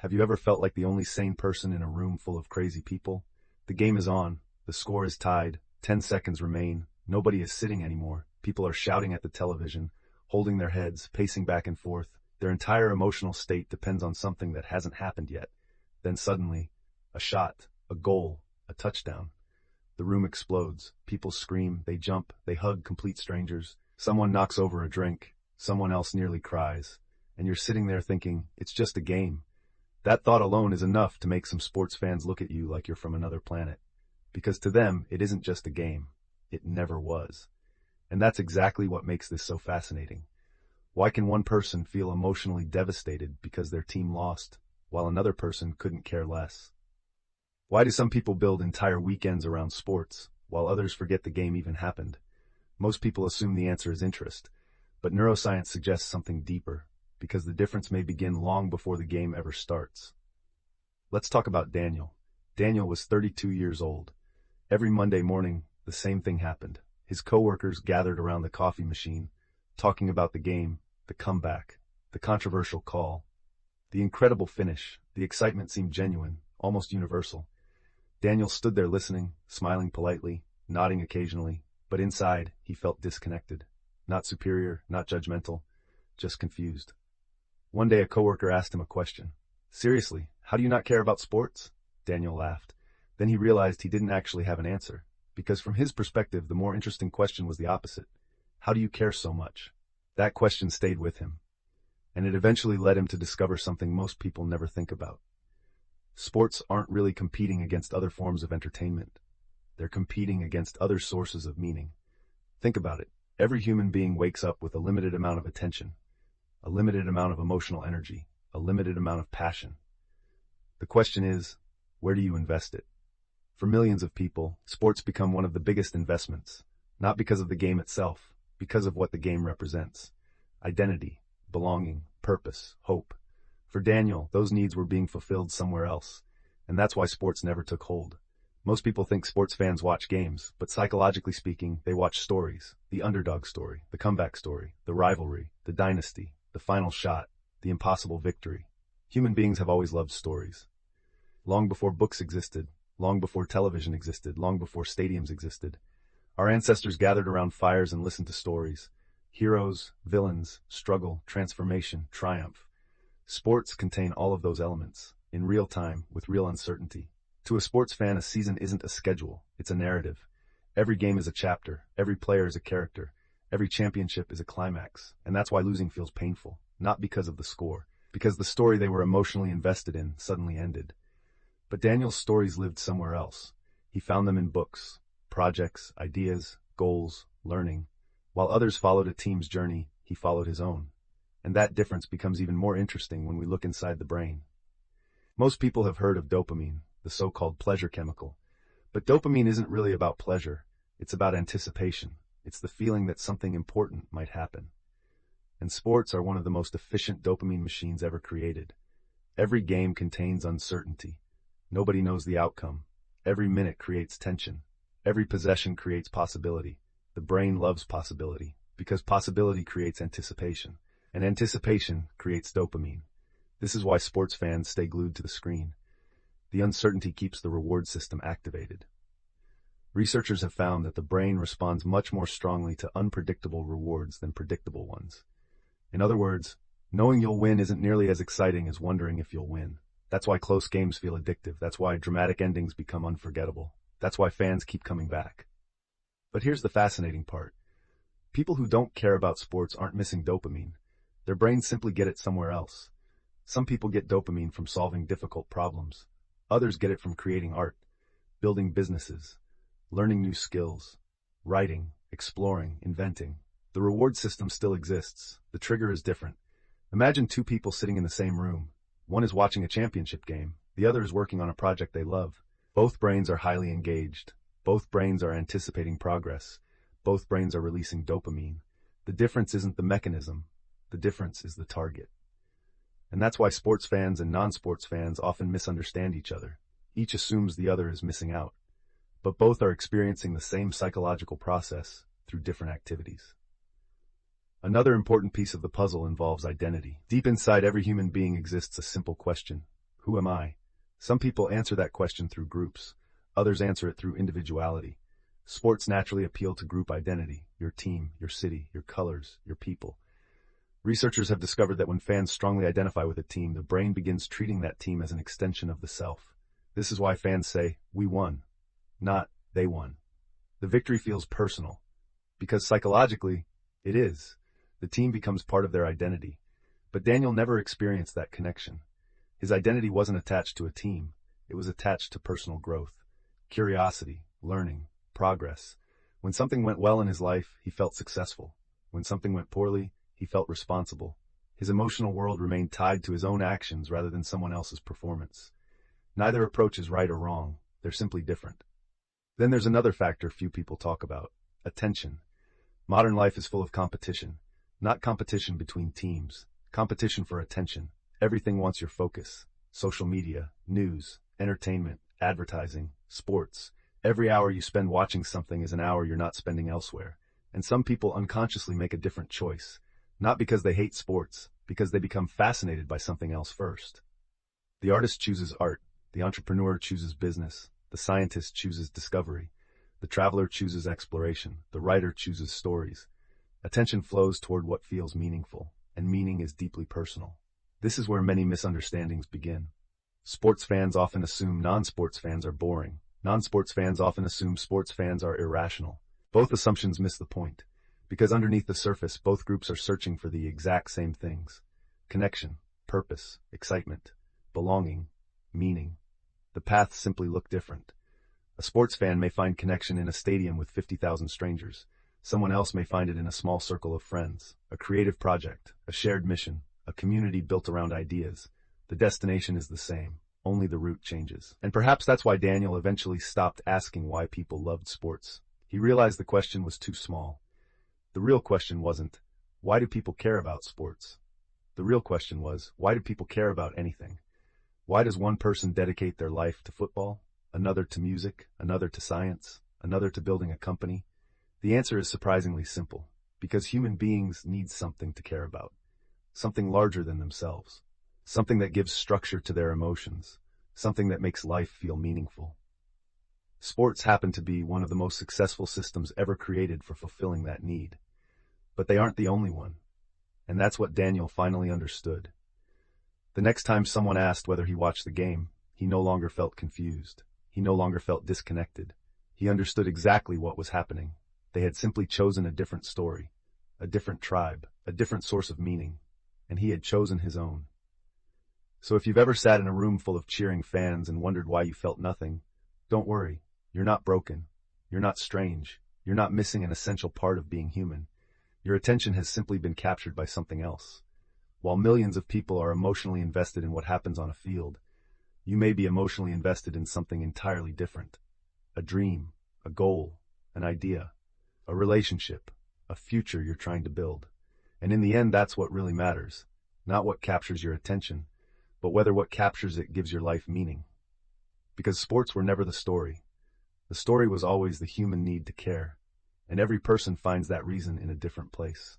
Have you ever felt like the only sane person in a room full of crazy people? The game is on, the score is tied, 10 seconds remain, nobody is sitting anymore, people are shouting at the television, holding their heads, pacing back and forth, their entire emotional state depends on something that hasn't happened yet. Then suddenly, a shot, a goal, a touchdown. The room explodes, people scream, they jump, they hug complete strangers, someone knocks over a drink, someone else nearly cries, and you're sitting there thinking, it's just a game. That thought alone is enough to make some sports fans look at you like you're from another planet. Because to them, it isn't just a game. It never was. And that's exactly what makes this so fascinating. Why can one person feel emotionally devastated because their team lost, while another person couldn't care less? Why do some people build entire weekends around sports, while others forget the game even happened? Most people assume the answer is interest, but neuroscience suggests something deeper, because the difference may begin long before the game ever starts. Let's talk about Daniel. Daniel was 32 years old. Every Monday morning, the same thing happened. His coworkers gathered around the coffee machine, talking about the game, the comeback, the controversial call, the incredible finish. The excitement seemed genuine, almost universal. Daniel stood there listening, smiling politely, nodding occasionally, but inside, he felt disconnected. Not superior, not judgmental, just confused. One day a coworker asked him a question. "Seriously, how do you not care about sports?" Daniel laughed. Then he realized he didn't actually have an answer, because from his perspective, the more interesting question was the opposite. How do you care so much? That question stayed with him, and it eventually led him to discover something most people never think about. Sports aren't really competing against other forms of entertainment. They're competing against other sources of meaning. Think about it. Every human being wakes up with a limited amount of attention, a limited amount of emotional energy, a limited amount of passion. The question is, where do you invest it? For millions of people, sports become one of the biggest investments, not because of the game itself, because of what the game represents. Identity, belonging, purpose, hope. For Daniel, those needs were being fulfilled somewhere else, and that's why sports never took hold. Most people think sports fans watch games, but psychologically speaking, they watch stories. The underdog story, the comeback story, the rivalry, the dynasty, the final shot, the impossible victory. Human beings have always loved stories. Long before books existed, long before television existed, long before stadiums existed, our ancestors gathered around fires and listened to stories. Heroes, villains, struggle, transformation, triumph. Sports contain all of those elements, in real time, with real uncertainty. To a sports fan, a season isn't a schedule, it's a narrative. Every game is a chapter, every player is a character, every championship is a climax, and that's why losing feels painful, not because of the score, because the story they were emotionally invested in suddenly ended. But Daniel's stories lived somewhere else. He found them in books, projects, ideas, goals, learning. While others followed a team's journey, he followed his own. And that difference becomes even more interesting when we look inside the brain. Most people have heard of dopamine, the so-called pleasure chemical. But dopamine isn't really about pleasure. It's about anticipation. It's the feeling that something important might happen. And sports are one of the most efficient dopamine machines ever created. Every game contains uncertainty. Nobody knows the outcome. Every minute creates tension. Every possession creates possibility. The brain loves possibility, because possibility creates anticipation, and anticipation creates dopamine. This is why sports fans stay glued to the screen. The uncertainty keeps the reward system activated. Researchers have found that the brain responds much more strongly to unpredictable rewards than predictable ones. In other words, knowing you'll win isn't nearly as exciting as wondering if you'll win. That's why close games feel addictive. That's why dramatic endings become unforgettable. That's why fans keep coming back. But here's the fascinating part. People who don't care about sports aren't missing dopamine. Their brains simply get it somewhere else. Some people get dopamine from solving difficult problems. Others get it from creating art, building businesses, learning new skills, writing, exploring, inventing. The reward system still exists. The trigger is different. Imagine two people sitting in the same room. One is watching a championship game. The other is working on a project they love. Both brains are highly engaged. Both brains are anticipating progress. Both brains are releasing dopamine. The difference isn't the mechanism. The difference is the target. And that's why sports fans and non-sports fans often misunderstand each other. Each assumes the other is missing out. But both are experiencing the same psychological process through different activities. Another important piece of the puzzle involves identity. Deep inside every human being exists a simple question. Who am I? Some people answer that question through groups. Others answer it through individuality. Sports naturally appeal to group identity, your team, your city, your colors, your people. Researchers have discovered that when fans strongly identify with a team, the brain begins treating that team as an extension of the self. This is why fans say, "We won," not "they won." The victory feels personal, because psychologically, it is. The team becomes part of their identity. But Daniel never experienced that connection. His identity wasn't attached to a team. It was attached to personal growth, curiosity, learning, progress. When something went well in his life, he felt successful. When something went poorly, he felt responsible. His emotional world remained tied to his own actions rather than someone else's performance. Neither approach is right or wrong. They're simply different. Then there's another factor few people talk about: attention. Modern life is full of competition. Not competition between teams. Competition for attention. Everything wants your focus. Social media, news, entertainment, advertising, sports. Every hour you spend watching something is an hour you're not spending elsewhere. And some people unconsciously make a different choice. Not because they hate sports, because they become fascinated by something else first. The artist chooses art. The entrepreneur chooses business. The scientist chooses discovery. The traveler chooses exploration. The writer chooses stories. Attention flows toward what feels meaningful, and meaning is deeply personal. This is where many misunderstandings begin. Sports fans often assume non-sports fans are boring. Non-sports fans often assume sports fans are irrational. Both assumptions miss the point, because underneath the surface, both groups are searching for the exact same things: connection, purpose, excitement, belonging, meaning. The paths simply look different. A sports fan may find connection in a stadium with 50,000 strangers. Someone else may find it in a small circle of friends, a creative project, a shared mission, a community built around ideas. The destination is the same, only the route changes. And perhaps that's why Daniel eventually stopped asking why people loved sports. He realized the question was too small. The real question wasn't, why do people care about sports? The real question was, why do people care about anything? Why does one person dedicate their life to football, another to music, another to science, another to building a company? The answer is surprisingly simple, because human beings need something to care about, something larger than themselves, something that gives structure to their emotions, something that makes life feel meaningful. Sports happen to be one of the most successful systems ever created for fulfilling that need. But they aren't the only one, and that's what Daniel finally understood. The next time someone asked whether he watched the game, he no longer felt confused. He no longer felt disconnected. He understood exactly what was happening. They had simply chosen a different story, a different tribe, a different source of meaning, and he had chosen his own. So if you've ever sat in a room full of cheering fans and wondered why you felt nothing, don't worry. You're not broken. You're not strange. You're not missing an essential part of being human. Your attention has simply been captured by something else. While millions of people are emotionally invested in what happens on a field, you may be emotionally invested in something entirely different. A dream, a goal, an idea, a relationship, a future you're trying to build. And in the end, that's what really matters. Not what captures your attention, but whether what captures it gives your life meaning. Because sports were never the story. The story was always the human need to care, and every person finds that reason in a different place.